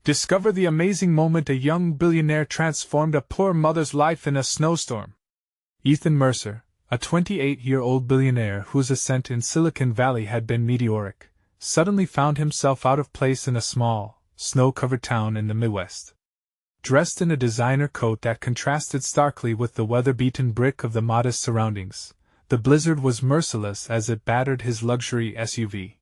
Discover the amazing moment a young billionaire transformed a poor mother's life in a snowstorm. Ethan Mercer, a 28-year-old billionaire whose ascent in Silicon Valley had been meteoric, suddenly found himself out of place in a small, snow-covered town in the Midwest. Dressed in a designer coat that contrasted starkly with the weather-beaten brick of the modest surroundings, the blizzard was merciless as it battered his luxury SUV.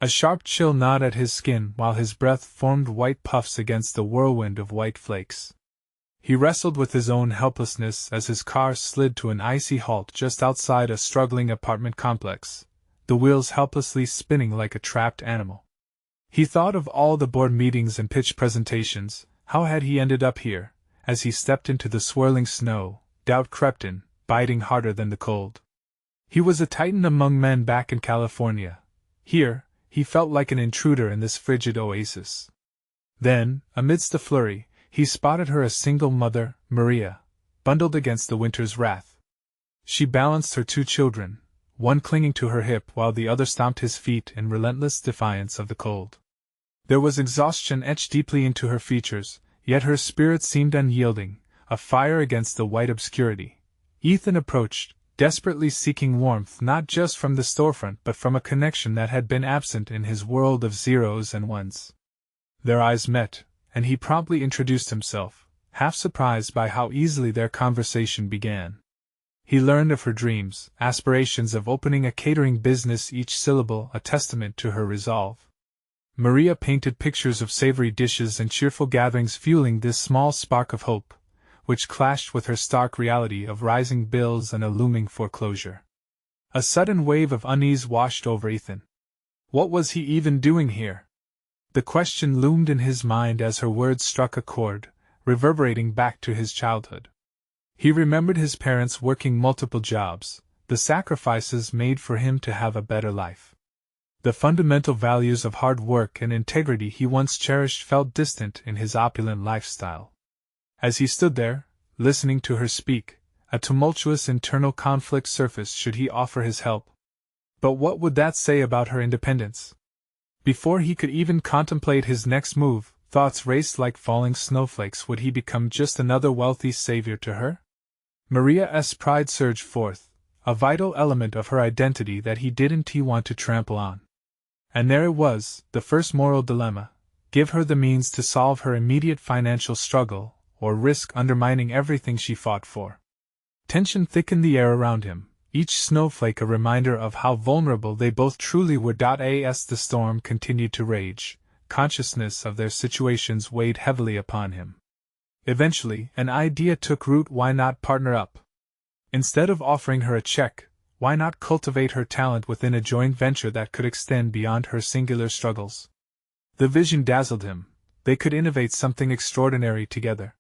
A sharp chill gnawed at his skin while his breath formed white puffs against the whirlwind of white flakes. He wrestled with his own helplessness as his car slid to an icy halt just outside a struggling apartment complex, the wheels helplessly spinning like a trapped animal. He thought of all the board meetings and pitch presentations. How had he ended up here? As he stepped into the swirling snow, doubt crept in, biting harder than the cold. He was a titan among men back in California. Here, he felt like an intruder in this frigid oasis. Then, amidst the flurry, he spotted her, a single mother, Maria, bundled against the winter's wrath. She balanced her two children, one clinging to her hip while the other stomped his feet in relentless defiance of the cold. There was exhaustion etched deeply into her features, yet her spirit seemed unyielding, a fire against the white obscurity. Ethan approached, desperately seeking warmth not just from the storefront but from a connection that had been absent in his world of zeros and ones. Their eyes met, and he promptly introduced himself, half surprised by how easily their conversation began. He learned of her dreams, aspirations of opening a catering business, each syllable a testament to her resolve. Maria painted pictures of savory dishes and cheerful gatherings, fueling this small spark of hope, which clashed with her stark reality of rising bills and a looming foreclosure. A sudden wave of unease washed over Ethan. What was he even doing here? The question loomed in his mind as her words struck a chord, reverberating back to his childhood. He remembered his parents working multiple jobs, the sacrifices made for him to have a better life. The fundamental values of hard work and integrity he once cherished felt distant in his opulent lifestyle. As he stood there, listening to her speak, a tumultuous internal conflict surfaced. Should he offer his help? But what would that say about her independence? Before he could even contemplate his next move, thoughts raced like falling snowflakes. Would he become just another wealthy savior to her? Maria's pride surged forth, a vital element of her identity that he didn't want to trample on. And there it was, the first moral dilemma: give her the means to solve her immediate financial struggle, or risk undermining everything she fought for. Tension thickened the air around him, each snowflake a reminder of how vulnerable they both truly were. As the storm continued to rage, consciousness of their situations weighed heavily upon him. Eventually, an idea took root: why not partner up? Instead of offering her a check, why not cultivate her talent within a joint venture that could extend beyond her singular struggles? The vision dazzled him. They could innovate something extraordinary together.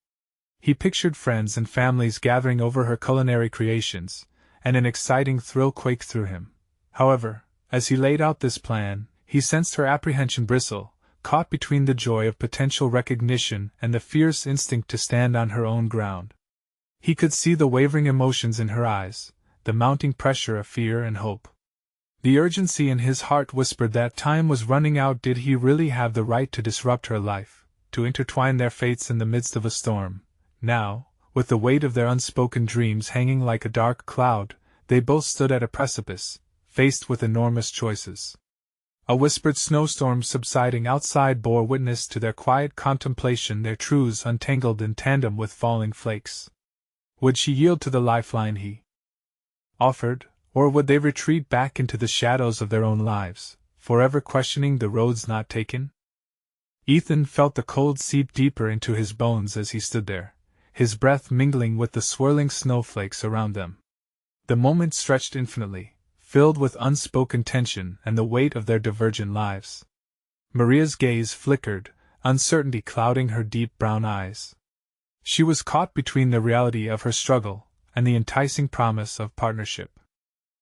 He pictured friends and families gathering over her culinary creations, and an exciting thrill quaked through him. However, as he laid out this plan, he sensed her apprehension bristle, caught between the joy of potential recognition and the fierce instinct to stand on her own ground. He could see the wavering emotions in her eyes, the mounting pressure of fear and hope. The urgency in his heart whispered that time was running out. Did he really have the right to disrupt her life, to intertwine their fates in the midst of a storm? Now, with the weight of their unspoken dreams hanging like a dark cloud, they both stood at a precipice, faced with enormous choices. A whispered snowstorm subsiding outside bore witness to their quiet contemplation, their truths untangled in tandem with falling flakes. Would she yield to the lifeline he offered, or would they retreat back into the shadows of their own lives, forever questioning the roads not taken? Ethan felt the cold seep deeper into his bones as he stood there, his breath mingling with the swirling snowflakes around them. The moment stretched infinitely, filled with unspoken tension and the weight of their divergent lives. Maria's gaze flickered, uncertainty clouding her deep brown eyes. She was caught between the reality of her struggle and the enticing promise of partnership.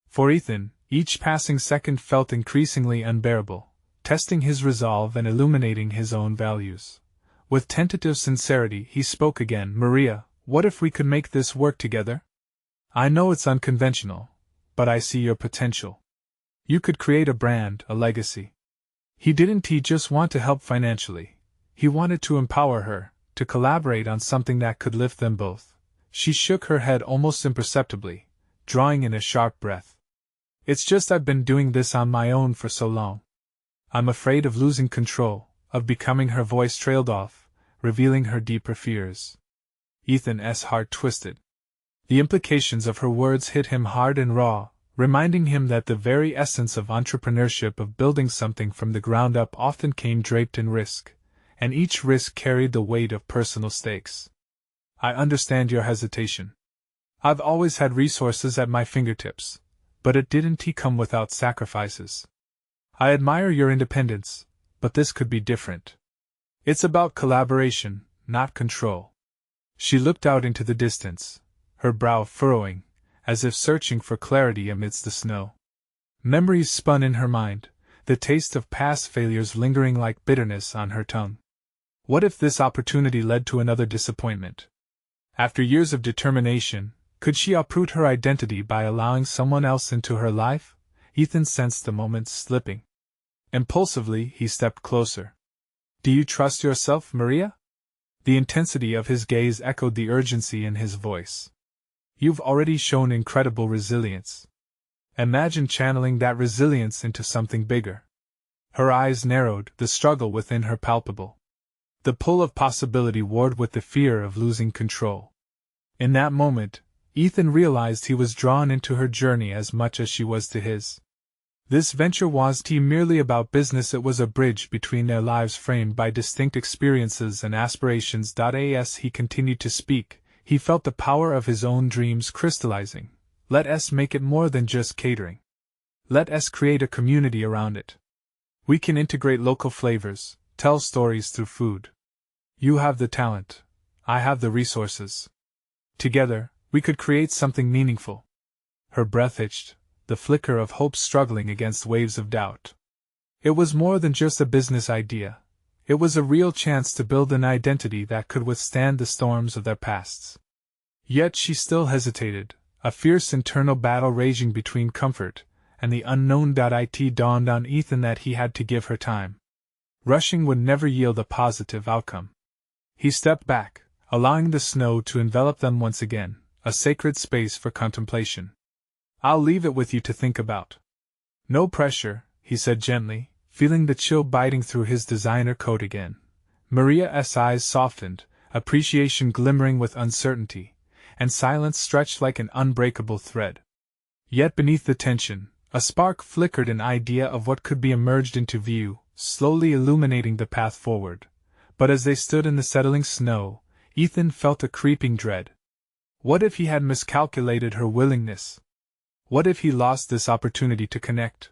For Ethan, each passing second felt increasingly unbearable, testing his resolve and illuminating his own values. With tentative sincerity, he spoke again. Maria, what if we could make this work together? I know it's unconventional, but I see your potential. You could create a brand, a legacy. He didn't just want to help financially. He wanted to empower her, to collaborate on something that could lift them both. She shook her head almost imperceptibly, drawing in a sharp breath. It's just I've been doing this on my own for so long. I'm afraid of losing control, of becoming. Her voice trailed off, revealing her deeper fears. Ethan's heart twisted. The implications of her words hit him hard and raw, reminding him that the very essence of entrepreneurship, of building something from the ground up, often came draped in risk, and each risk carried the weight of personal stakes. I understand your hesitation. I've always had resources at my fingertips, but it didn't come without sacrifices. I admire your independence, but this could be different. It's about collaboration, not control. She looked out into the distance, her brow furrowing, as if searching for clarity amidst the snow. Memories spun in her mind, the taste of past failures lingering like bitterness on her tongue. What if this opportunity led to another disappointment? After years of determination, could she uproot her identity by allowing someone else into her life? Ethan sensed the moment slipping. Impulsively, he stepped closer. Do you trust yourself, Maria? The intensity of his gaze echoed the urgency in his voice. You've already shown incredible resilience. Imagine channeling that resilience into something bigger. Her eyes narrowed, the struggle within her palpable. The pull of possibility warred with the fear of losing control. In that moment, Ethan realized he was drawn into her journey as much as she was to his. This venture wasn't merely about business, it was a bridge between their lives framed by distinct experiences and aspirations. As he continued to speak, he felt the power of his own dreams crystallizing. Let us make it more than just catering. Let us create a community around it. We can integrate local flavors, tell stories through food. You have the talent. I have the resources. Together, we could create something meaningful. Her breath itched, the flicker of hope struggling against waves of doubt. It was more than just a business idea. It was a real chance to build an identity that could withstand the storms of their pasts. Yet she still hesitated, a fierce internal battle raging between comfort and the unknown. It dawned on Ethan that he had to give her time. Rushing would never yield a positive outcome. He stepped back, allowing the snow to envelop them once again, a sacred space for contemplation. I'll leave it with you to think about. No pressure, he said gently, feeling the chill biting through his designer coat again. Maria's eyes softened, appreciation glimmering with uncertainty, and silence stretched like an unbreakable thread. Yet beneath the tension, a spark flickered, an idea of what could be emerged into view, slowly illuminating the path forward. But as they stood in the settling snow, Ethan felt a creeping dread. What if he had miscalculated her willingness? What if he lost this opportunity to connect?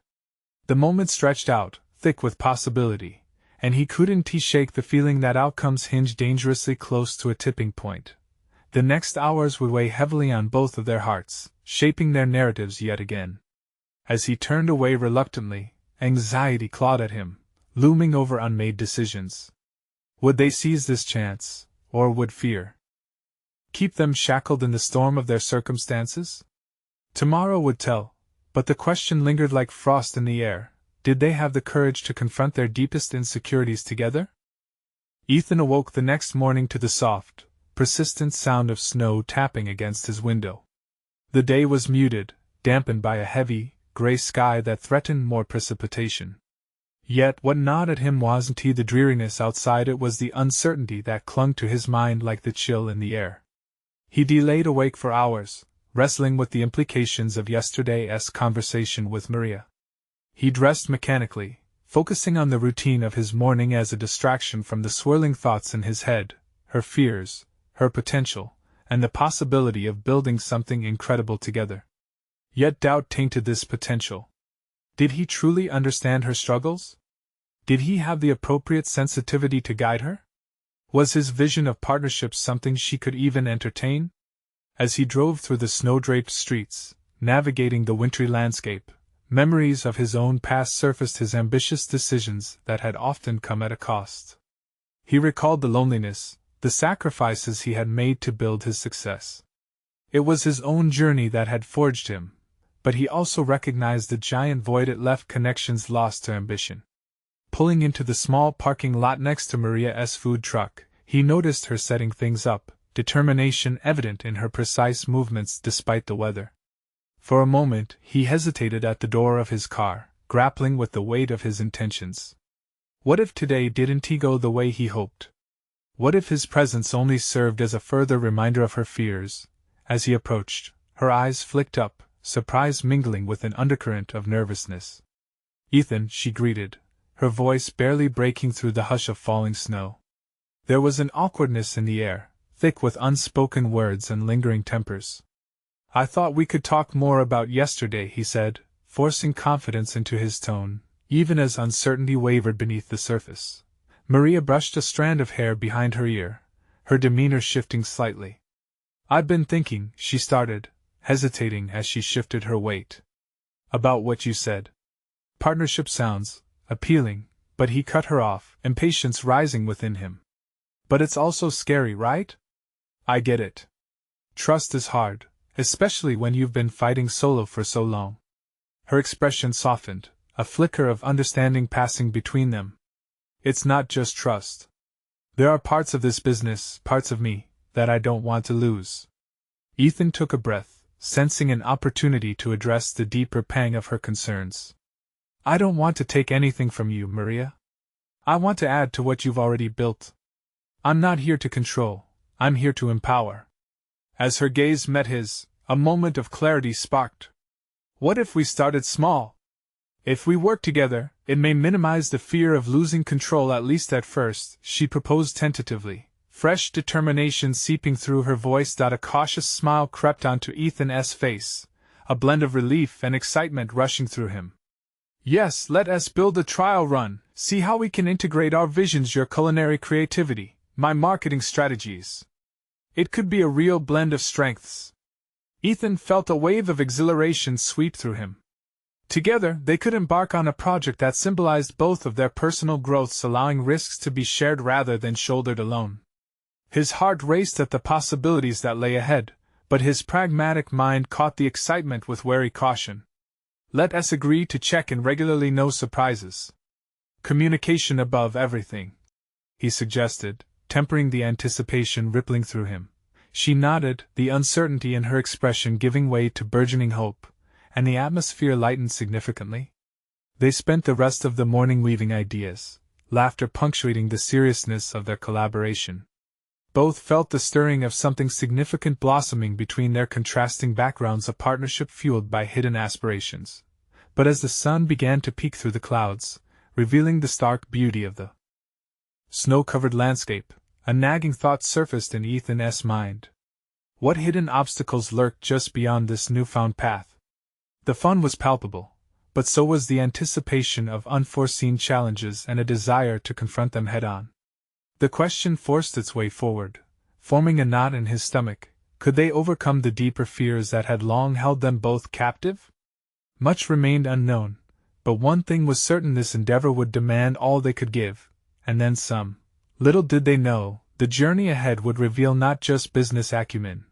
The moment stretched out, thick with possibility, and he couldn't shake the feeling that outcomes hinged dangerously close to a tipping point. The next hours would weigh heavily on both of their hearts, shaping their narratives yet again. As he turned away reluctantly, anxiety clawed at him, looming over unmade decisions. Would they seize this chance, or would fear keep them shackled in the storm of their circumstances? Tomorrow would tell, but the question lingered like frost in the air: did they have the courage to confront their deepest insecurities together? Ethan awoke the next morning to the soft, persistent sound of snow tapping against his window. The day was muted, dampened by a heavy, gray sky that threatened more precipitation. Yet what gnawed at him wasn't the dreariness outside, it was the uncertainty that clung to his mind like the chill in the air. He delayed awake for hours, wrestling with the implications of yesterday's conversation with Maria. He dressed mechanically, focusing on the routine of his morning as a distraction from the swirling thoughts in his head, her fears, her potential, and the possibility of building something incredible together. Yet doubt tainted this potential. Did he truly understand her struggles? Did he have the appropriate sensitivity to guide her? Was his vision of partnership something she could even entertain? As he drove through the snow-draped streets, navigating the wintry landscape, memories of his own past surfaced, his ambitious decisions that had often come at a cost. He recalled the loneliness, the sacrifices he had made to build his success. It was his own journey that had forged him, but he also recognized the giant void it left, connections lost to ambition. pulling into the small parking lot next to Maria's food truck. He noticed her setting things up, determination evident in her precise movements despite the weather. For a moment, he hesitated at the door of his car, grappling with the weight of his intentions. What if today didn't go the way he hoped? What if his presence only served as a further reminder of her fears? As he approached, her eyes flicked up, surprise mingling with an undercurrent of nervousness. "Ethan," she greeted, her voice barely breaking through the hush of falling snow. There was an awkwardness in the air, thick with unspoken words and lingering tempers. "I thought we could talk more about yesterday," he said, forcing confidence into his tone, even as uncertainty wavered beneath the surface. Maria brushed a strand of hair behind her ear, her demeanor shifting slightly. "I've been thinking," she started, hesitating as she shifted her weight. "About what you said. Partnership sounds appealing," but he cut her off, impatience rising within him. "But it's also scary, right? I get it. Trust is hard, especially when you've been fighting solo for so long." Her expression softened, a flicker of understanding passing between them. "It's not just trust. There are parts of this business, parts of me, that I don't want to lose." Ethan took a breath, sensing an opportunity to address the deeper pang of her concerns. "I don't want to take anything from you, Maria. I want to add to what you've already built. I'm not here to control, I'm here to empower." As her gaze met his, a moment of clarity sparked. "What if we started small? If we work together, it may minimize the fear of losing control at least at first," she proposed tentatively, fresh determination seeping through her voice. A cautious smile crept onto Ethan's face, a blend of relief and excitement rushing through him. "Yes, let us build a trial run, see how we can integrate our visions, your culinary creativity, my marketing strategies. It could be a real blend of strengths." Ethan felt a wave of exhilaration sweep through him. Together, they could embark on a project that symbolized both of their personal growths, allowing risks to be shared rather than shouldered alone. His heart raced at the possibilities that lay ahead, but his pragmatic mind caught the excitement with wary caution. "Let us agree to check in regularly, no surprises. Communication above everything," he suggested, tempering the anticipation rippling through him. She nodded, the uncertainty in her expression giving way to burgeoning hope, and the atmosphere lightened significantly. They spent the rest of the morning weaving ideas, laughter punctuating the seriousness of their collaboration. Both felt the stirring of something significant blossoming between their contrasting backgrounds, a partnership fueled by hidden aspirations. But as the sun began to peek through the clouds, revealing the stark beauty of the snow-covered landscape, a nagging thought surfaced in Ethan's mind. What hidden obstacles lurked just beyond this newfound path? The fun was palpable, but so was the anticipation of unforeseen challenges and a desire to confront them head-on. The question forced its way forward, forming a knot in his stomach. Could they overcome the deeper fears that had long held them both captive? Much remained unknown, but one thing was certain: this endeavor would demand all they could give, and then some. Little did they know, the journey ahead would reveal not just business acumen,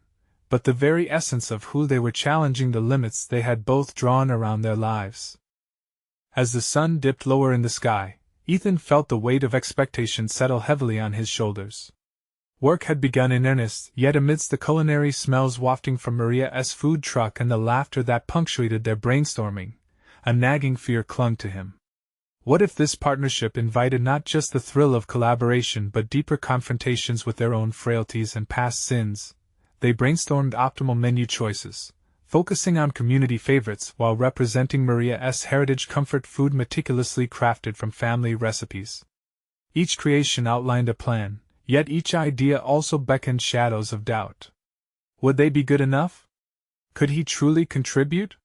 but the very essence of who they were, challenging the limits they had both drawn around their lives. As the sun dipped lower in the sky, Ethan felt the weight of expectation settle heavily on his shoulders. Work had begun in earnest, yet amidst the culinary smells wafting from Maria's food truck and the laughter that punctuated their brainstorming, a nagging fear clung to him. What if this partnership invited not just the thrill of collaboration but deeper confrontations with their own frailties and past sins? They brainstormed optimal menu choices, focusing on community favorites while representing Maria's heritage comfort food meticulously crafted from family recipes. Each creation outlined a plan, yet each idea also beckoned shadows of doubt. Would they be good enough? Could he truly contribute?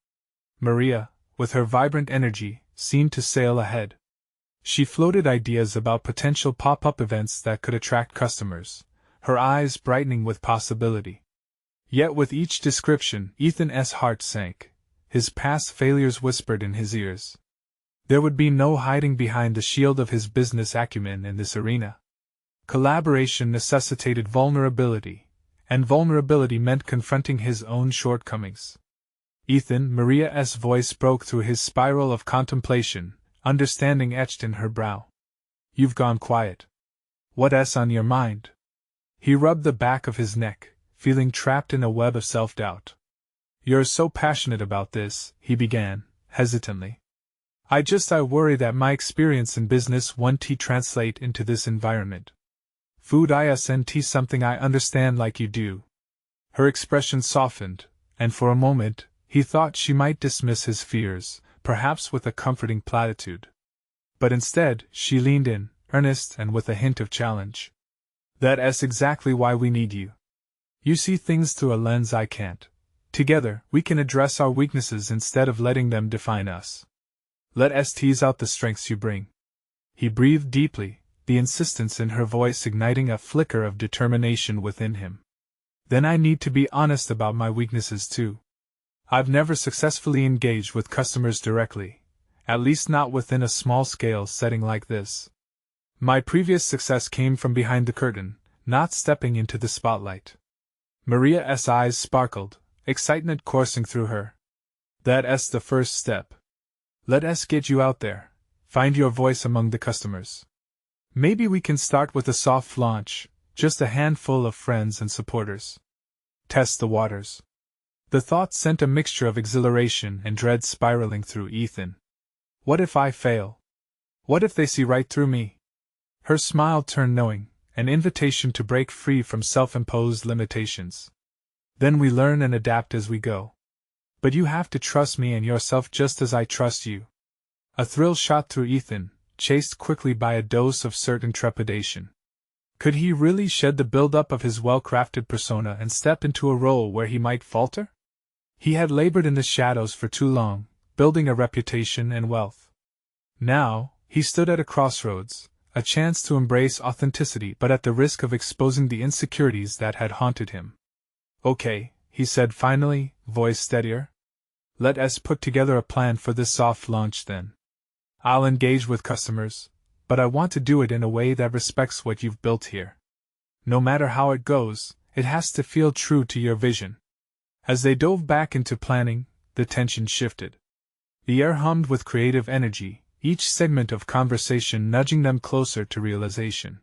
Maria, with her vibrant energy, seemed to sail ahead. She floated ideas about potential pop-up events that could attract customers, her eyes brightening with possibility. Yet with each description, Ethan's heart sank. His past failures whispered in his ears. There would be no hiding behind the shield of his business acumen in this arena. Collaboration necessitated vulnerability, and vulnerability meant confronting his own shortcomings. "Ethan," Maria's voice broke through his spiral of contemplation, understanding etched in her brow. You've gone quiet. What's on your mind? He rubbed the back of his neck, feeling trapped in a web of self-doubt. You're so passionate about this, he began, hesitantly. I worry that my experience in business won't translate into this environment. Food isn't something I understand like you do. Her expression softened, and for a moment, he thought she might dismiss his fears, perhaps with a comforting platitude. But instead, she leaned in, earnest and with a hint of challenge. That's exactly why we need you. You see things through a lens I can't. Together, we can address our weaknesses instead of letting them define us. Let's tease out the strengths you bring. He breathed deeply, the insistence in her voice igniting a flicker of determination within him. Then I need to be honest about my weaknesses too. I've never successfully engaged with customers directly, at least not within a small-scale setting like this. My previous success came from behind the curtain, not stepping into the spotlight. Maria's eyes sparkled, excitement coursing through her. That's the first step. Let's get you out there, find your voice among the customers. Maybe we can start with a soft launch, just a handful of friends and supporters. Test the waters. The thought sent a mixture of exhilaration and dread spiraling through Ethan. What if I fail? What if they see right through me? Her smile turned knowing, an invitation to break free from self-imposed limitations. Then we learn and adapt as we go. But you have to trust me and yourself just as I trust you. A thrill shot through Ethan, chased quickly by a dose of certain trepidation. Could he really shed the build-up of his well-crafted persona and step into a role where he might falter? He had labored in the shadows for too long, building a reputation and wealth. Now, he stood at a crossroads, a chance to embrace authenticity but at the risk of exposing the insecurities that had haunted him. Okay, he said finally, voice steadier. Let's put together a plan for this soft launch then. I'll engage with customers, but I want to do it in a way that respects what you've built here. No matter how it goes, it has to feel true to your vision. As they dove back into planning, the tension shifted. The air hummed with creative energy, each segment of conversation nudging them closer to realization.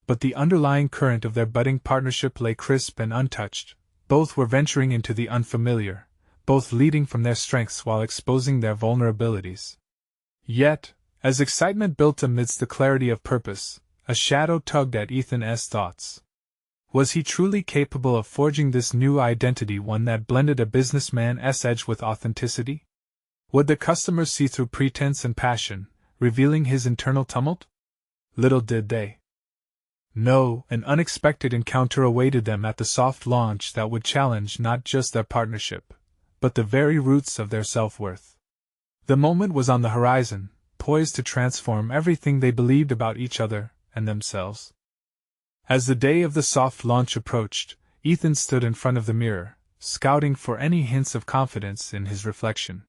But the underlying current of their budding partnership lay crisp and untouched. Both were venturing into the unfamiliar, both leading from their strengths while exposing their vulnerabilities. Yet, as excitement built amidst the clarity of purpose, a shadow tugged at Ethan's thoughts. Was he truly capable of forging this new identity, one that blended a businessman's edge with authenticity? Would the customers see through pretense and passion, revealing his internal tumult? Little did they. No, an unexpected encounter awaited them at the soft launch that would challenge not just their partnership, but the very roots of their self-worth. The moment was on the horizon, poised to transform everything they believed about each other and themselves. As the day of the soft launch approached, Ethan stood in front of the mirror, scouting for any hints of confidence in his reflection.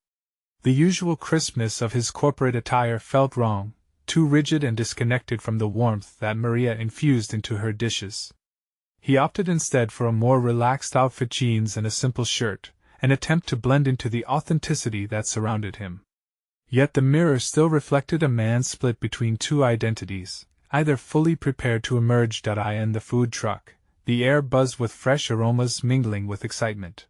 The usual crispness of his corporate attire felt wrong, too rigid and disconnected from the warmth that Maria infused into her dishes. He opted instead for a more relaxed outfit, jeans and a simple shirt, an attempt to blend into the authenticity that surrounded him. Yet the mirror still reflected a man split between two identities, either fully prepared to emerge in the food truck, the air buzzed with fresh aromas mingling with excitement.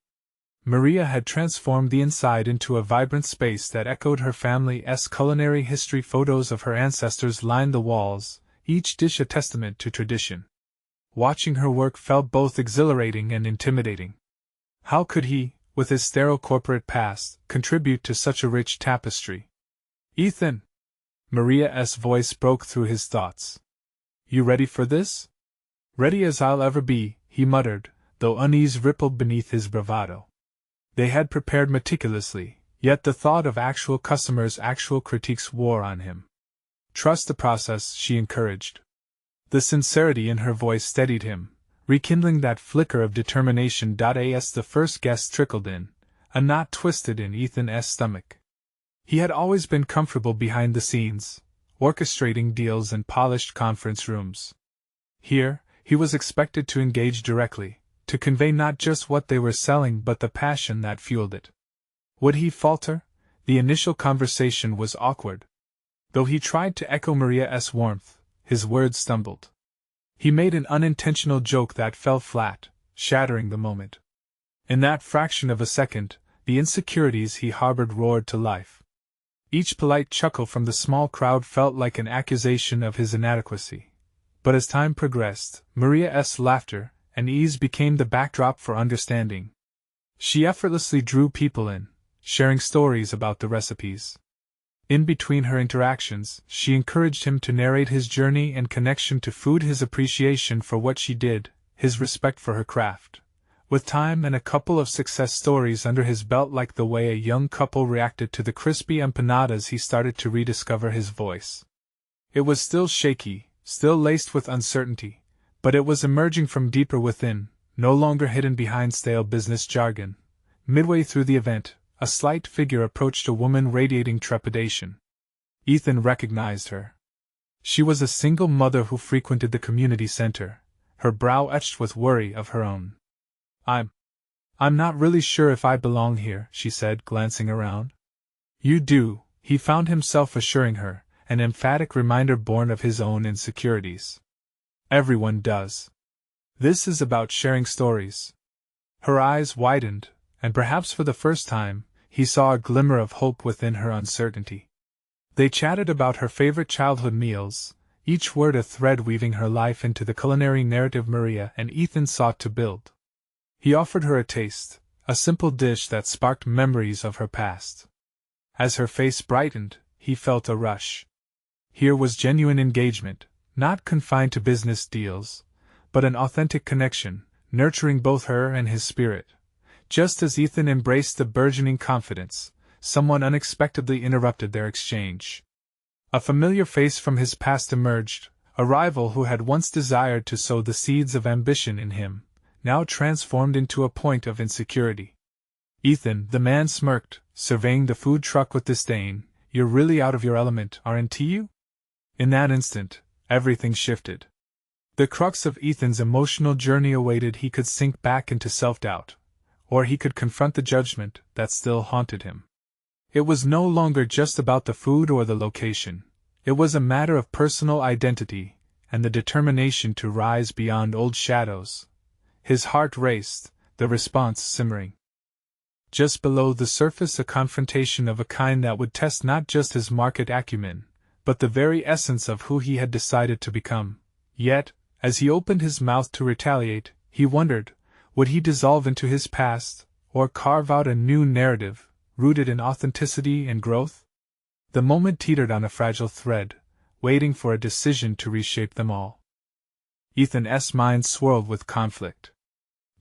Maria had transformed the inside into a vibrant space that echoed her family's culinary history. Photos of her ancestors lined the walls, each dish a testament to tradition. Watching her work felt both exhilarating and intimidating. How could he, with his sterile corporate past, contribute to such a rich tapestry? Ethan! Maria's voice broke through his thoughts. You ready for this? Ready as I'll ever be, he muttered, though unease rippled beneath his bravado. They had prepared meticulously, yet the thought of actual customers' actual critiques wore on him. Trust the process, she encouraged. The sincerity in her voice steadied him, rekindling that flicker of determination. As the first guest trickled in, a knot twisted in Ethan's stomach. He had always been comfortable behind the scenes, orchestrating deals in polished conference rooms. Here, he was expected to engage directly, to convey not just what they were selling but the passion that fueled it. Would he falter? The initial conversation was awkward. Though he tried to echo Maria's warmth, his words stumbled. He made an unintentional joke that fell flat, shattering the moment. In that fraction of a second, the insecurities he harbored roared to life. Each polite chuckle from the small crowd felt like an accusation of his inadequacy. But as time progressed, Maria's laughter and ease became the backdrop for understanding. She effortlessly drew people in, sharing stories about the recipes. In between her interactions, she encouraged him to narrate his journey and connection to food, his appreciation for what she did, his respect for her craft. With time and a couple of success stories under his belt, like the way a young couple reacted to the crispy empanadas, he started to rediscover his voice. It was still shaky, still laced with uncertainty, but it was emerging from deeper within, no longer hidden behind stale business jargon. Midway through the event, a slight figure approached, a woman radiating trepidation. Ethan recognized her. She was a single mother who frequented the community center, her brow etched with worry of her own. I'm not really sure if I belong here, she said, glancing around. You do, he found himself assuring her, an emphatic reminder born of his own insecurities. Everyone does. This is about sharing stories. Her eyes widened, and perhaps for the first time, he saw a glimmer of hope within her uncertainty. They chatted about her favorite childhood meals, each word a thread weaving her life into the culinary narrative Maria and Ethan sought to build. He offered her a taste, a simple dish that sparked memories of her past. As her face brightened, he felt a rush. Here was genuine engagement, not confined to business deals, but an authentic connection, nurturing both her and his spirit. Just as Ethan embraced the burgeoning confidence, someone unexpectedly interrupted their exchange. A familiar face from his past emerged, a rival who had once desired to sow the seeds of ambition in him, now transformed into a point of insecurity. Ethan, the man smirked, surveying the food truck with disdain. You're really out of your element, aren't you? In that instant, everything shifted. The crux of Ethan's emotional journey awaited. He could sink back into self-doubt, or he could confront the judgment that still haunted him. It was no longer just about the food or the location. It was a matter of personal identity, and the determination to rise beyond old shadows. His heart raced, the response simmering. Just below the surface, a confrontation of a kind that would test not just his market acumen, but the very essence of who he had decided to become. Yet, as he opened his mouth to retaliate, he wondered, would he dissolve into his past, or carve out a new narrative, rooted in authenticity and growth? The moment teetered on a fragile thread, waiting for a decision to reshape them all. Ethan's mind swirled with conflict.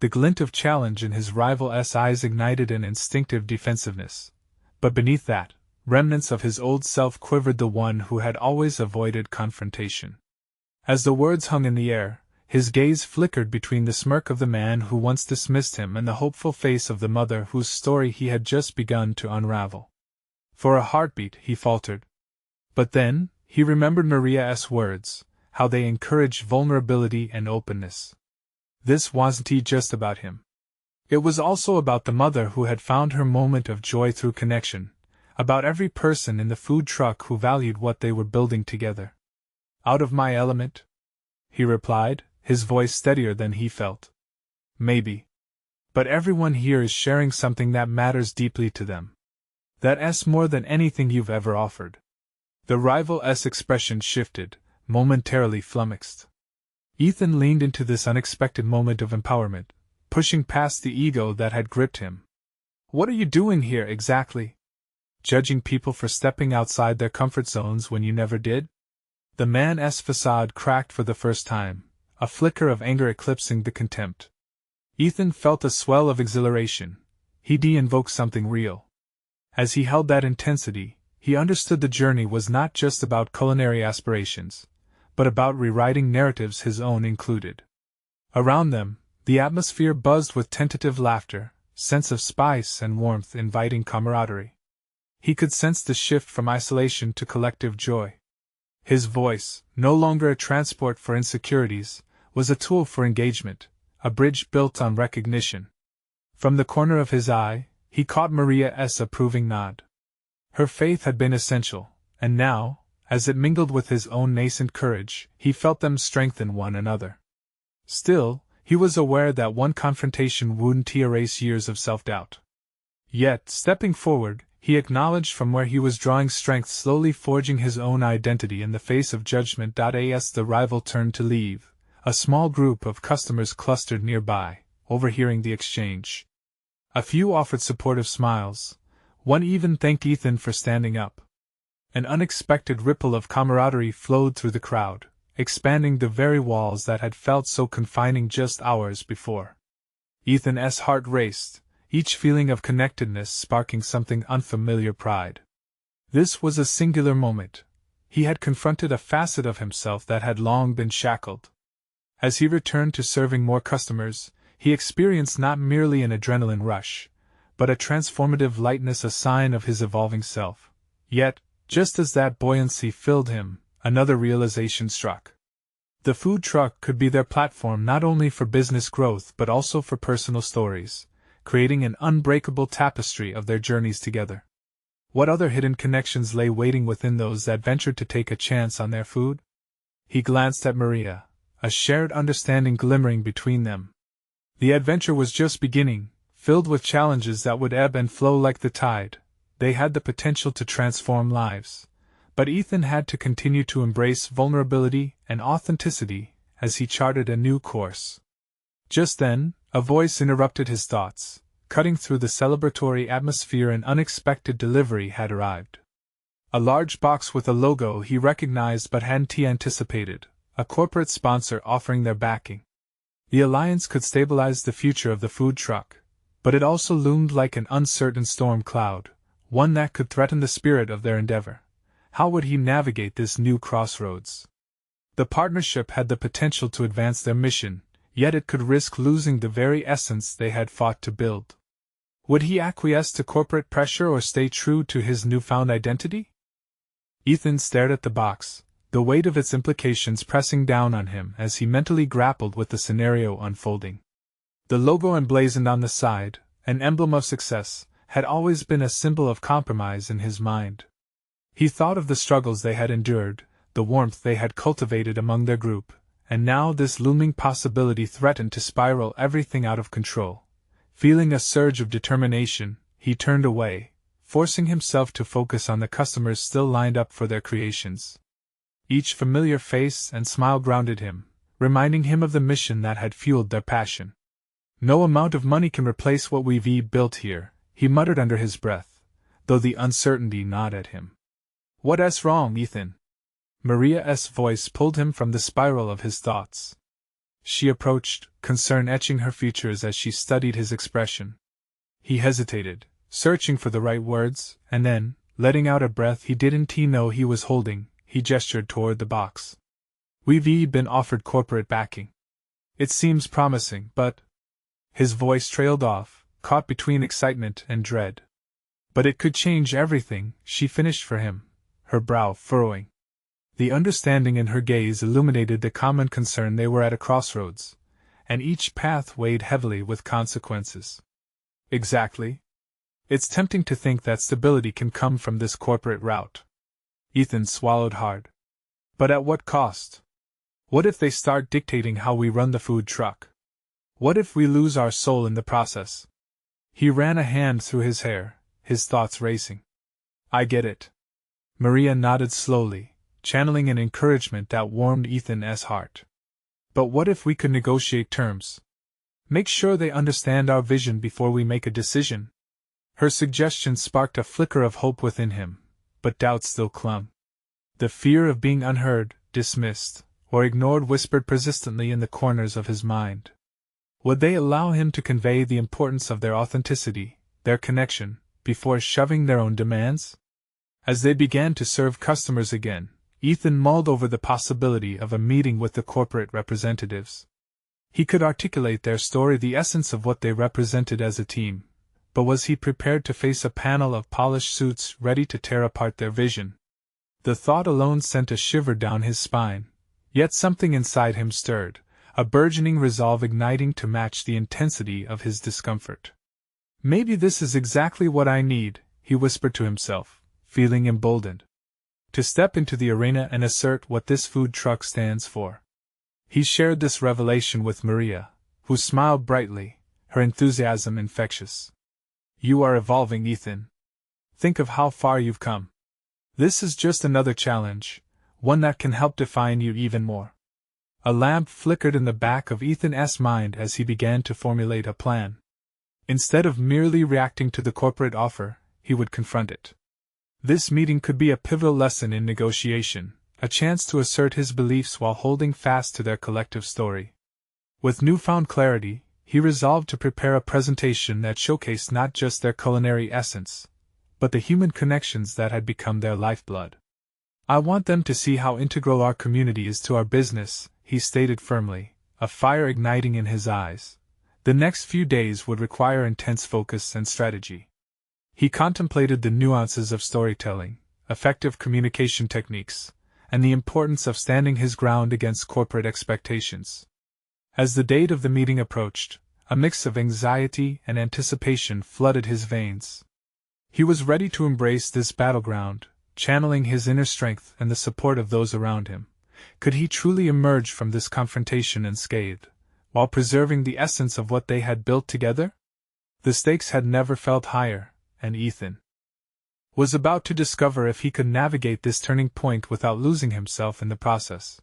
The glint of challenge in his rival's eyes ignited an instinctive defensiveness. But beneath that, remnants of his old self quivered, the one who had always avoided confrontation. As the words hung in the air, his gaze flickered between the smirk of the man who once dismissed him and the hopeful face of the mother whose story he had just begun to unravel. For a heartbeat, he faltered. But then, he remembered Maria's words, how they encouraged vulnerability and openness. This wasn't just about him. It was also about the mother who had found her moment of joy through connection, about every person in the food truck who valued what they were building together. Out of my element? He replied, his voice steadier than he felt. Maybe. But everyone here is sharing something that matters deeply to them. That's more than anything you've ever offered. The rival's expression shifted, momentarily flummoxed. Ethan leaned into this unexpected moment of empowerment, pushing past the ego that had gripped him. What are you doing here exactly? Judging people for stepping outside their comfort zones when you never did? The man's facade cracked for the first time, a flicker of anger eclipsing the contempt. Ethan felt a swell of exhilaration. He'd invoked something real. As he held that intensity, he understood the journey was not just about culinary aspirations, but about rewriting narratives, his own included. Around them, the atmosphere buzzed with tentative laughter, scents of spice and warmth inviting camaraderie. He could sense the shift from isolation to collective joy. His voice, no longer a transport for insecurities, was a tool for engagement, a bridge built on recognition. From the corner of his eye, he caught Maria's approving nod. Her faith had been essential, and now, As it mingled with his own nascent courage, he felt them strengthen one another. Still, he was aware that one confrontation wouldn't erase years of self-doubt. Yet, stepping forward, he acknowledged from where he was drawing strength, slowly forging his own identity in the face of judgment. As the rival turned to leave, a small group of customers clustered nearby, overhearing the exchange. A few offered supportive smiles. One even thanked Ethan for standing up. An unexpected ripple of camaraderie flowed through the crowd, expanding the very walls that had felt so confining just hours before. Ethan's heart raced, each feeling of connectedness sparking something unfamiliar pride. This was a singular moment. He had confronted a facet of himself that had long been shackled. As he returned to serving more customers, he experienced not merely an adrenaline rush, but a transformative lightness, a sign of his evolving self. Yet, just as that buoyancy filled him, another realization struck. The food truck could be their platform not only for business growth but also for personal stories, creating an unbreakable tapestry of their journeys together. What other hidden connections lay waiting within those that ventured to take a chance on their food? He glanced at Maria, a shared understanding glimmering between them. The adventure was just beginning, filled with challenges that would ebb and flow like the tide. They had the potential to transform lives. But Ethan had to continue to embrace vulnerability and authenticity as he charted a new course. Just then, a voice interrupted his thoughts. Cutting through the celebratory atmosphere, an unexpected delivery had arrived. A large box with a logo he recognized but hadn't anticipated, a corporate sponsor offering their backing. The alliance could stabilize the future of the food truck, but it also loomed like an uncertain storm cloud, one that could threaten the spirit of their endeavor. How would he navigate this new crossroads? The partnership had the potential to advance their mission, yet it could risk losing the very essence they had fought to build. Would he acquiesce to corporate pressure or stay true to his newfound identity? Ethan stared at the box, the weight of its implications pressing down on him as he mentally grappled with the scenario unfolding. The logo emblazoned on the side, an emblem of success, had always been a symbol of compromise in his mind. He thought of the struggles they had endured, the warmth they had cultivated among their group, and now this looming possibility threatened to spiral everything out of control. Feeling a surge of determination, he turned away, forcing himself to focus on the customers still lined up for their creations. Each familiar face and smile grounded him, reminding him of the mission that had fueled their passion. "No amount of money can replace what we've built here," he muttered under his breath, though the uncertainty gnawed at him. "What's wrong, Ethan?" Maria's voice pulled him from the spiral of his thoughts. She approached, concern etching her features as she studied his expression. He hesitated, searching for the right words, and then, letting out a breath he didn't know he was holding, he gestured toward the box. "We've been offered corporate backing. It seems promising, but—" His voice trailed off, caught between excitement and dread. "But it could change everything," she finished for him, her brow furrowing. The understanding in her gaze illuminated the common concern. They were at a crossroads, and each path weighed heavily with consequences. "Exactly. It's tempting to think that stability can come from this corporate route." Ethan swallowed hard. "But at what cost? What if they start dictating how we run the food truck? What if we lose our soul in the process?" He ran a hand through his hair, his thoughts racing. "I get it." Maria nodded slowly, channeling an encouragement that warmed Ethan's heart. "But what if we could negotiate terms? Make sure they understand our vision before we make a decision?" Her suggestion sparked a flicker of hope within him, but doubt still clung. The fear of being unheard, dismissed, or ignored whispered persistently in the corners of his mind. Would they allow him to convey the importance of their authenticity, their connection, before shoving their own demands? As they began to serve customers again, Ethan mulled over the possibility of a meeting with the corporate representatives. He could articulate their story, the essence of what they represented as a team, but was he prepared to face a panel of polished suits ready to tear apart their vision? The thought alone sent a shiver down his spine, yet something inside him stirred, a burgeoning resolve igniting to match the intensity of his discomfort. "Maybe this is exactly what I need," he whispered to himself, feeling emboldened. To step into the arena and assert what this food truck stands for. He shared this revelation with Maria, who smiled brightly, her enthusiasm infectious. You are evolving, Ethan. Think of how far you've come. This is just another challenge, one that can help define you even more. A lamp flickered in the back of Ethan's mind as he began to formulate a plan. Instead of merely reacting to the corporate offer, he would confront it. This meeting could be a pivotal lesson in negotiation, a chance to assert his beliefs while holding fast to their collective story. With newfound clarity, he resolved to prepare a presentation that showcased not just their culinary essence, but the human connections that had become their lifeblood. I want them to see how integral our community is to our business, he stated firmly, a fire igniting in his eyes. The next few days would require intense focus and strategy. He contemplated the nuances of storytelling, effective communication techniques, and the importance of standing his ground against corporate expectations. As the date of the meeting approached, a mix of anxiety and anticipation flooded his veins. He was ready to embrace this battleground, channeling his inner strength and the support of those around him. Could he truly emerge from this confrontation unscathed, while preserving the essence of what they had built together? The stakes had never felt higher, and Ethan was about to discover if he could navigate this turning point without losing himself in the process.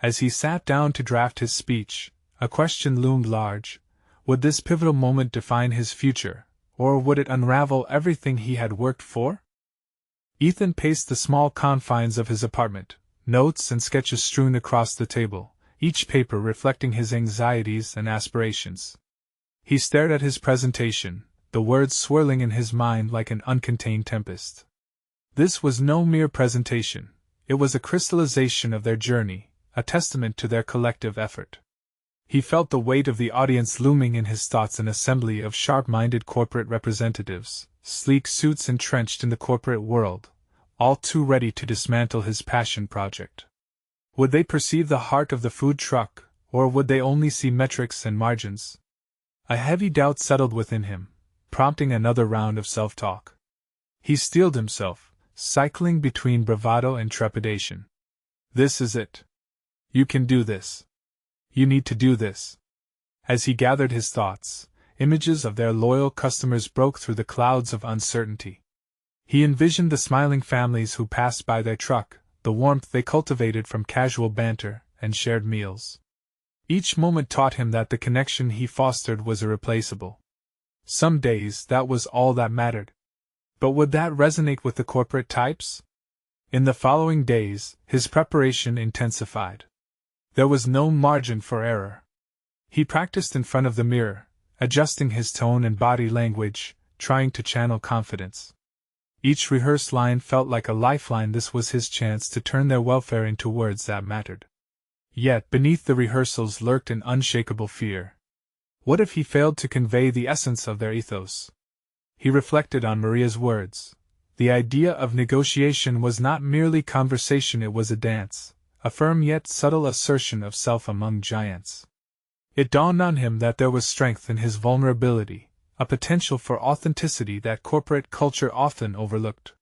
As he sat down to draft his speech, a question loomed large. Would this pivotal moment define his future, or would it unravel everything he had worked for? Ethan paced the small confines of his apartment, notes and sketches strewn across the table, each paper reflecting his anxieties and aspirations. He stared at his presentation, the words swirling in his mind like an uncontained tempest. This was no mere presentation, it was a crystallization of their journey, a testament to their collective effort. He felt the weight of the audience looming in his thoughts, an assembly of sharp-minded corporate representatives, sleek suits entrenched in the corporate world, all too ready to dismantle his passion project. Would they perceive the heart of the food truck, or would they only see metrics and margins? A heavy doubt settled within him, prompting another round of self-talk. He steeled himself, cycling between bravado and trepidation. This is it. You can do this. You need to do this. As he gathered his thoughts, images of their loyal customers broke through the clouds of uncertainty. He envisioned the smiling families who passed by their truck, the warmth they cultivated from casual banter and shared meals. Each moment taught him that the connection he fostered was irreplaceable. Some days that was all that mattered. But would that resonate with the corporate types? In the following days, his preparation intensified. There was no margin for error. He practiced in front of the mirror, adjusting his tone and body language, trying to channel confidence. Each rehearsed line felt like a lifeline. This was his chance to turn their welfare into words that mattered. Yet beneath the rehearsals lurked an unshakable fear. What if he failed to convey the essence of their ethos? He reflected on Maria's words. The idea of negotiation was not merely conversation, it was a dance, a firm yet subtle assertion of self among giants. It dawned on him that there was strength in his vulnerability, a potential for authenticity that corporate culture often overlooked.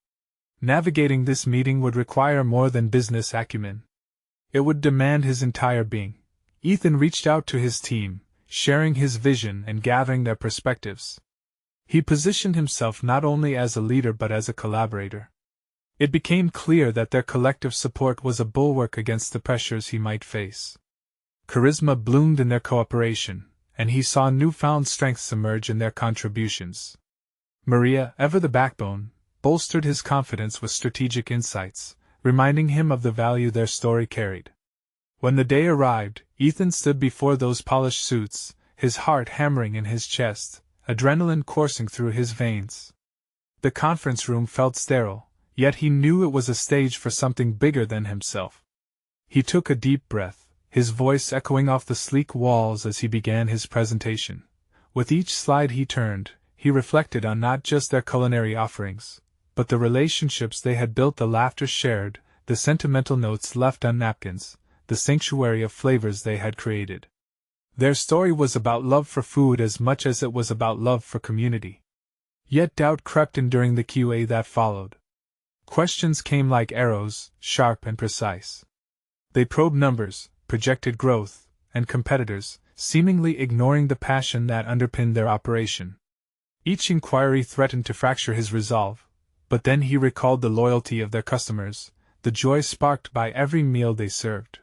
Navigating this meeting would require more than business acumen. It would demand his entire being. Ethan reached out to his team, sharing his vision and gathering their perspectives. He positioned himself not only as a leader but as a collaborator. It became clear that their collective support was a bulwark against the pressures he might face. Charisma bloomed in their cooperation, and he saw newfound strengths emerge in their contributions. Maria, ever the backbone, bolstered his confidence with strategic insights, reminding him of the value their story carried. When the day arrived, Ethan stood before those polished suits, his heart hammering in his chest, adrenaline coursing through his veins. The conference room felt sterile, yet he knew it was a stage for something bigger than himself. He took a deep breath, his voice echoing off the sleek walls as he began his presentation. With each slide he turned, he reflected on not just their culinary offerings, but the relationships they had built, the laughter shared, the sentimental notes left on napkins, the sanctuary of flavors they had created. Their story was about love for food as much as it was about love for community. Yet doubt crept in during the QA that followed. Questions came like arrows, sharp and precise. They probed numbers, projected growth, and competitors, seemingly ignoring the passion that underpinned their operation. Each inquiry threatened to fracture his resolve, but then he recalled the loyalty of their customers, the joy sparked by every meal they served.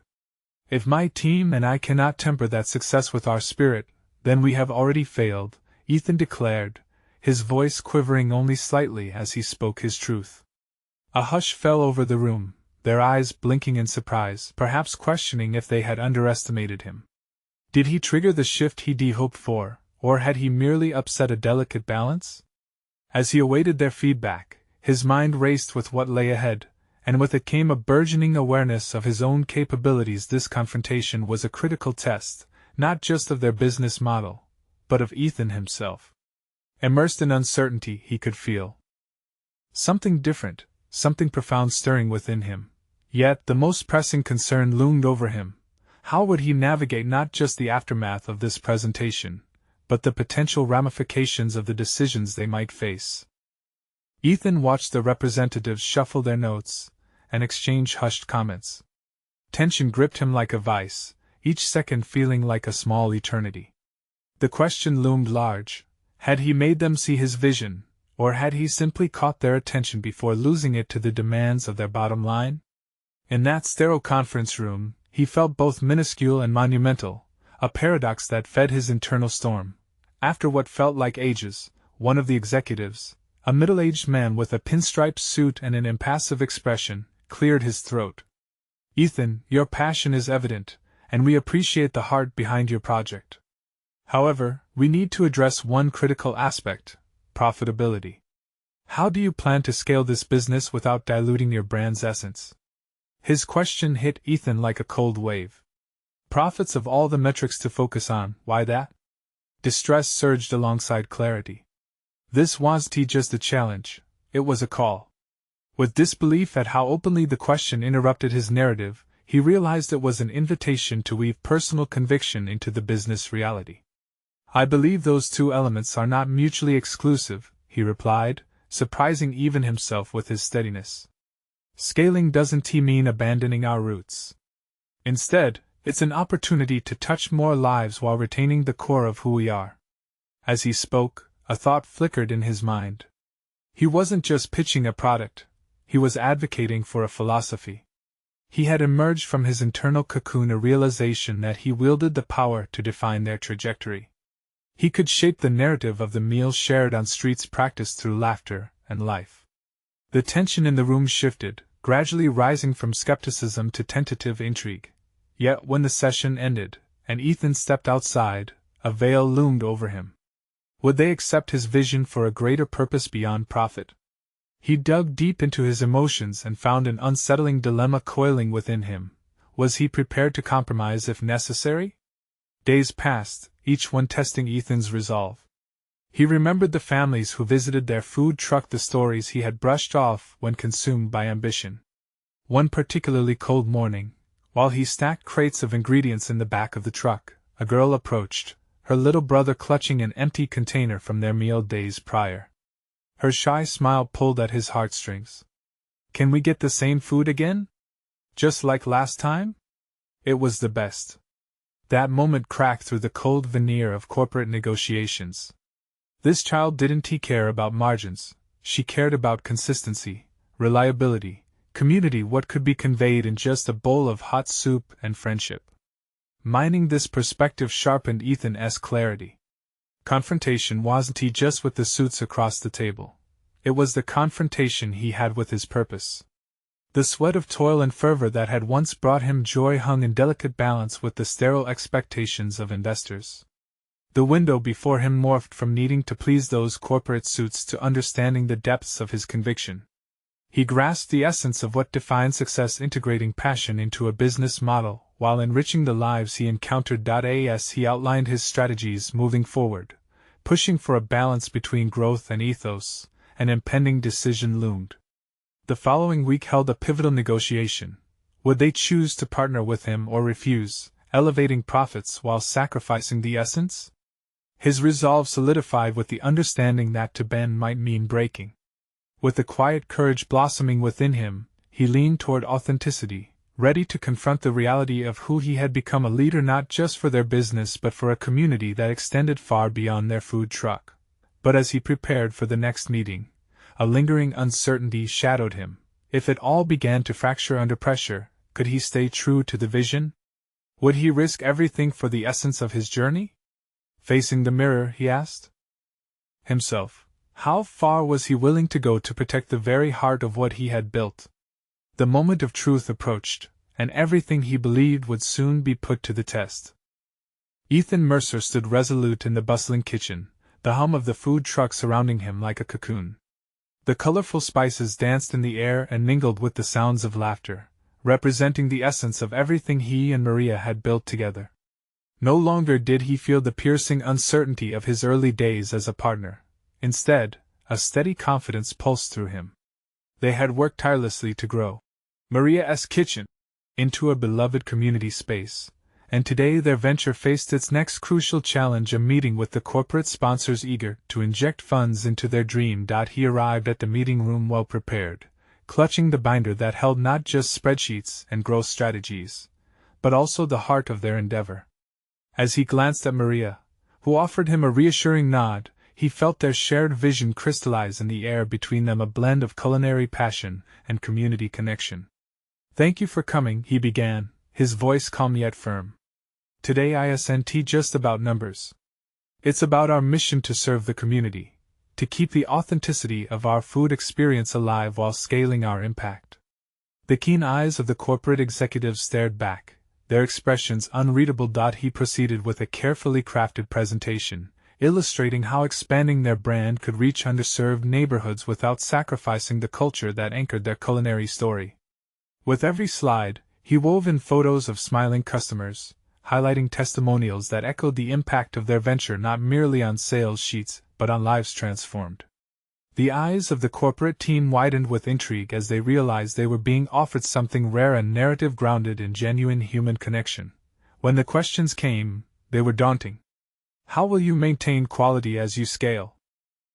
"If my team and I cannot temper that success with our spirit, then we have already failed," Ethan declared, his voice quivering only slightly as he spoke his truth. A hush fell over the room, their eyes blinking in surprise, perhaps questioning if they had underestimated him. Did he trigger the shift he'd hoped for, or had he merely upset a delicate balance? As he awaited their feedback, his mind raced with what lay ahead, and with it came a burgeoning awareness of his own capabilities. This confrontation was a critical test, not just of their business model, but of Ethan himself. Immersed in uncertainty, he could feel something different, something profound stirring within him. Yet the most pressing concern loomed over him. How would he navigate not just the aftermath of this presentation, but the potential ramifications of the decisions they might face? Ethan watched the representatives shuffle their notes and exchange hushed comments. Tension gripped him like a vice, each second feeling like a small eternity. The question loomed large: had he made them see his vision, or had he simply caught their attention before losing it to the demands of their bottom line? In that sterile conference room, he felt both minuscule and monumental, a paradox that fed his internal storm. After what felt like ages, one of the executives, a middle-aged man with a pinstripe suit and an impassive expression, cleared his throat. "Ethan, your passion is evident, and we appreciate the heart behind your project. However, we need to address one critical aspect: profitability. How do you plan to scale this business without diluting your brand's essence?" His question hit Ethan like a cold wave. Profits of all the metrics to focus on, why that? Distress surged alongside clarity. This wasn't just a challenge, it was a call. With disbelief at how openly the question interrupted his narrative, he realized it was an invitation to weave personal conviction into the business reality. "I believe those two elements are not mutually exclusive," he replied, surprising even himself with his steadiness. "Scaling doesn't mean abandoning our roots. Instead, it's an opportunity to touch more lives while retaining the core of who we are." As he spoke, a thought flickered in his mind. He wasn't just pitching a product, he was advocating for a philosophy. He had emerged from his internal cocoon a realization that he wielded the power to define their trajectory. He could shape the narrative of the meals shared on streets practiced through laughter and life. The tension in the room shifted, gradually rising from skepticism to tentative intrigue. Yet when the session ended, and Ethan stepped outside, a veil loomed over him. Would they accept his vision for a greater purpose beyond profit? He dug deep into his emotions and found an unsettling dilemma coiling within him. Was he prepared to compromise if necessary? Days passed, each one testing Ethan's resolve. He remembered the families who visited their food truck, the stories he had brushed off when consumed by ambition. One particularly cold morning, while he stacked crates of ingredients in the back of the truck, a girl approached, her little brother clutching an empty container from their meal days prior. Her shy smile pulled at his heartstrings. "Can we get the same food again? Just like last time?" It was the best. That moment cracked through the cold veneer of corporate negotiations. This child didn't care about margins, she cared about consistency, reliability, community, what could be conveyed in just a bowl of hot soup, and friendship. Mining this perspective sharpened Ethan's clarity. Confrontation wasn't just with the suits across the table. It was the confrontation he had with his purpose. The sweat of toil and fervor that had once brought him joy hung in delicate balance with the sterile expectations of investors. The window before him morphed from needing to please those corporate suits to understanding the depths of his conviction. He grasped the essence of what defined success, integrating passion into a business model, while enriching the lives he encountered. As he outlined his strategies moving forward, pushing for a balance between growth and ethos, an impending decision loomed. The following week held a pivotal negotiation. Would they choose to partner with him or refuse, elevating profits while sacrificing the essence? His resolve solidified with the understanding that to bend might mean breaking. With the quiet courage blossoming within him, he leaned toward authenticity, ready to confront the reality of who he had become, a leader not just for their business but for a community that extended far beyond their food truck. But as he prepared for the next meeting, a lingering uncertainty shadowed him. If it all began to fracture under pressure, could he stay true to the vision? Would he risk everything for the essence of his journey? Facing the mirror, he asked himself, how far was he willing to go to protect the very heart of what he had built? The moment of truth approached, and everything he believed would soon be put to the test. Ethan Mercer stood resolute in the bustling kitchen, the hum of the food truck surrounding him like a cocoon. The colorful spices danced in the air and mingled with the sounds of laughter, representing the essence of everything he and Maria had built together. No longer did he feel the piercing uncertainty of his early days as a partner. Instead, a steady confidence pulsed through him. They had worked tirelessly to grow Maria's kitchen into a beloved community space, and today their venture faced its next crucial challenge, a meeting with the corporate sponsors eager to inject funds into their dream. He arrived at the meeting room well prepared, clutching the binder that held not just spreadsheets and growth strategies, but also the heart of their endeavor. As he glanced at Maria, who offered him a reassuring nod, he felt their shared vision crystallize in the air between them, a blend of culinary passion and community connection. "Thank you for coming," he began, his voice calm yet firm. "Today isn't just about numbers. It's about our mission to serve the community, to keep the authenticity of our food experience alive while scaling our impact." The keen eyes of the corporate executives stared back, their expressions unreadable. He proceeded with a carefully crafted presentation, illustrating how expanding their brand could reach underserved neighborhoods without sacrificing the culture that anchored their culinary story. With every slide, he wove in photos of smiling customers, highlighting testimonials that echoed the impact of their venture not merely on sales sheets but on lives transformed. The eyes of the corporate team widened with intrigue as they realized they were being offered something rare, a narrative grounded in genuine human connection. When the questions came, they were daunting. How will you maintain quality as you scale?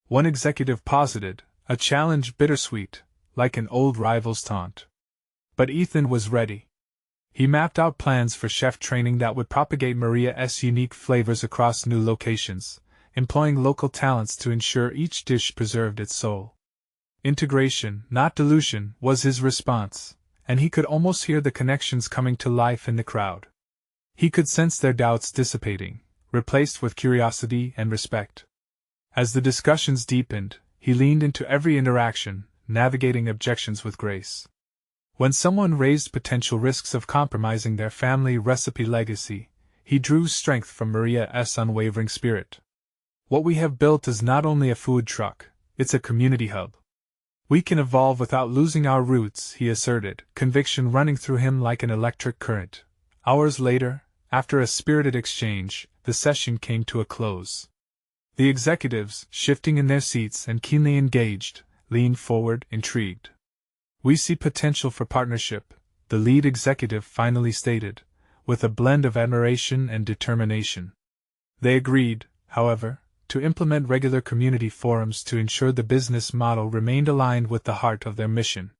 One executive posited, a challenge bittersweet, like an old rival's taunt. But Ethan was ready. He mapped out plans for chef training that would propagate Maria's unique flavors across new locations, employing local talents to ensure each dish preserved its soul. Integration, not dilution, was his response, and he could almost hear the connections coming to life in the crowd. He could sense their doubts dissipating, replaced with curiosity and respect. As the discussions deepened, he leaned into every interaction, navigating objections with grace. When someone raised potential risks of compromising their family recipe legacy, he drew strength from Maria's unwavering spirit. "What we have built is not only a food truck, it's a community hub. We can evolve without losing our roots," he asserted, conviction running through him like an electric current. Hours later, after a spirited exchange, the session came to a close. The executives, shifting in their seats and keenly engaged, leaned forward, intrigued. "We see potential for partnership," the lead executive finally stated, with a blend of admiration and determination. They agreed, however, to implement regular community forums to ensure the business model remained aligned with the heart of their mission.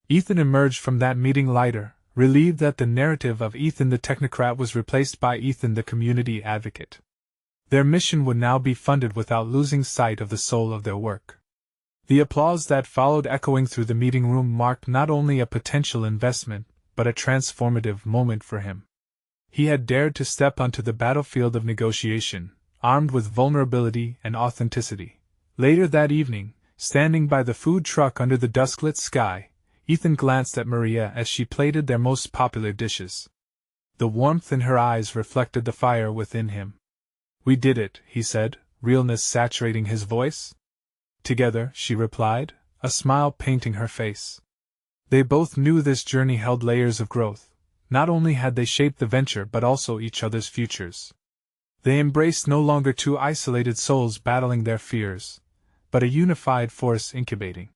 Ethan emerged from that meeting lighter, relieved that the narrative of Ethan the technocrat was replaced by Ethan the community advocate. Their mission would now be funded without losing sight of the soul of their work. The applause that followed echoing through the meeting room marked not only a potential investment, but a transformative moment for him. He had dared to step onto the battlefield of negotiation, armed with vulnerability and authenticity. Later that evening, standing by the food truck under the dusklit sky, Ethan glanced at Maria as she plated their most popular dishes. The warmth in her eyes reflected the fire within him. "We did it," he said, realness saturating his voice. "Together," she replied, a smile painting her face. They both knew this journey held layers of growth. Not only had they shaped the venture but also each other's futures. They embraced no longer two isolated souls battling their fears, but a unified force incubating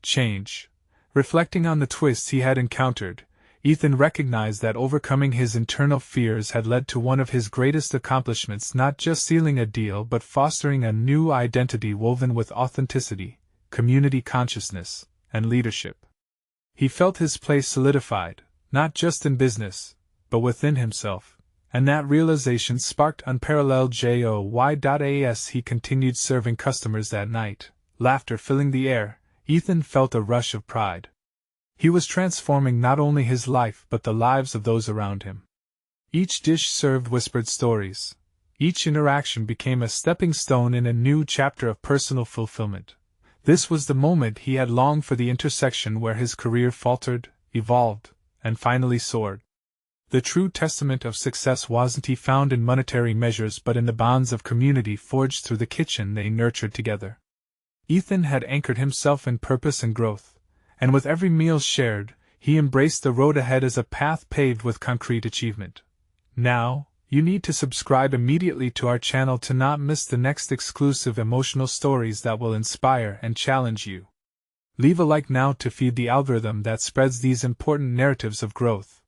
change. Reflecting on the twists he had encountered, Ethan recognized that overcoming his internal fears had led to one of his greatest accomplishments, not just sealing a deal but fostering a new identity woven with authenticity, community consciousness, and leadership. He felt his place solidified, not just in business, but within himself, and that realization sparked unparalleled joy. As he continued serving customers that night, laughter filling the air, Ethan felt a rush of pride. He was transforming not only his life but the lives of those around him. Each dish served whispered stories. Each interaction became a stepping stone in a new chapter of personal fulfillment. This was the moment he had longed for, the intersection where his career faltered, evolved, and finally soared. The true testament of success wasn't found in monetary measures but in the bonds of community forged through the kitchen they nurtured together. Ethan had anchored himself in purpose and growth, and with every meal shared, he embraced the road ahead as a path paved with concrete achievement. Now, you need to subscribe immediately to our channel to not miss the next exclusive emotional stories that will inspire and challenge you. Leave a like now to feed the algorithm that spreads these important narratives of growth.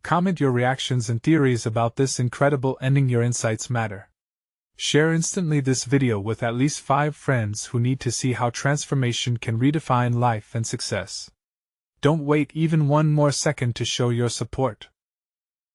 Comment your reactions and theories about this incredible ending. Your insights matter. Share instantly this video with at least 5 friends who need to see how transformation can redefine life and success. Don't wait even one more second to show your support.